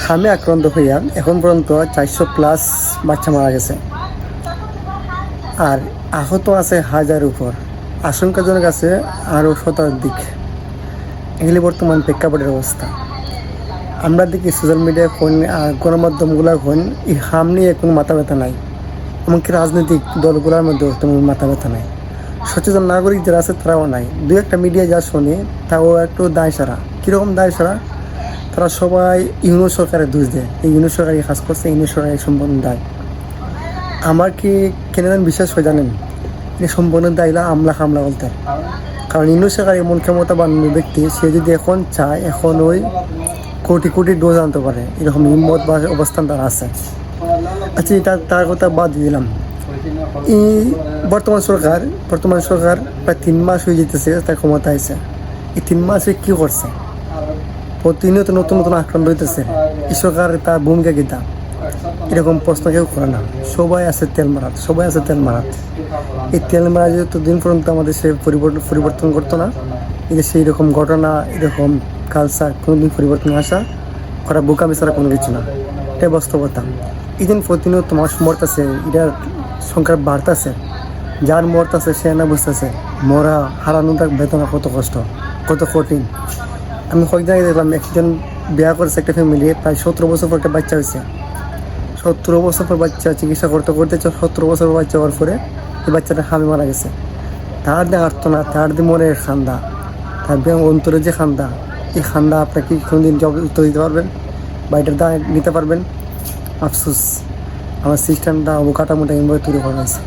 হামে আক্রান্ত হইয়া এখন পর্যন্ত 400+ বাচ্চা মারা গেছে, আর আহত আছে 1000 উপর, আশঙ্কাজনক আছে আরও শতাধিক। এগুলি বর্তমান প্রেক্ষাপটের অবস্থা। আমরা দেখি সোশ্যাল মিডিয়া কোন গণমাধ্যমগুলো কোন এই হাম নিয়ে কোনো মাথা ব্যথা নাই, এমনকি রাজনৈতিক দলগুলোর মধ্যেও তেমন মাথা ব্যথা নাই, সচেতন নাগরিক যারা আছে তারাও নাই। দু একটা মিডিয়া যা শুনে তাও একটু দায় সারা। কীরকম দায় সারা? তারা সবাই ইউনিট সরকারের দোষ দেয়, এই ইউনিট সরকারি কাজ করছে, ইউনিট সরকারের সম্পূর্ণ দায়। আমার কি কেন বিশ্বাস হয় জানেন? এই সম্পূর্ণ দায়লা হামলা বলতে, কারণ ইউনিট সরকার এমন ক্ষমতাবান ব্যক্তি, সে যদি এখন চায় এখন ওই কোটি কোটি ডোজ আনতে পারে, এরকম হিম্মত বা অবস্থান তার আছে। আচ্ছা, এটা তার কথা বাদ দিলাম। এই বর্তমান সরকার প্রায় 3 মাস হয়ে যেতেছে তার ক্ষমতা আছে। এই 3 মাসে কী করছে? প্রতিনিয়ত নতুন নতুন আক্রান্ত হইতেছে। এই সরকার তার ভূমিকা কীটা? এরকম প্রশ্ন কেউ করে না। সবাই আছে তেল মারাত। এই তেল মারা যতদিন পর্যন্ত আমাদের সে পরিবর্তন করতো না, এই যে সেই রকম ঘটনা, এরকম কালচার কোনোদিন পরিবর্তন করা বোকামি ছাড়া কোনো কিছু না। এটাই বাস্তবতা। এই দিন প্রতিনিয়ত মানুষ মরতেছে, এটার সংখ্যা বাড়তেছে। যার মরতেছে সে না বুঝতেছে মরা হারানোটা বেদনা কত কষ্ট, কত কঠিন। আমি কয়েক জায়গায় দেখলাম একজন বিয়া করেছে, একটা ফ্যামিলি, প্রায় 17 বছর পর একটা বাচ্চা হয়েছে। 17 বছর পর বাচ্চা চিকিৎসা করতে 17 বছর পর বাচ্চা হওয়ার পরে এই বাচ্চাটা হামে মারা গেছে। তার দিয়ে আর্তনা, তার দিয়ে মনের খান্দা, তার অন্তরে যে খান্দা, এই খান্দা আপনাকে কোনোদিন উত্তর দিতে পারবেন বা এটার দায় নিতে পারবেন? আফসোস, আমার সিস্টেমটা অবকাঠামোটা এমভাবে তৈরি করা হয়েছে।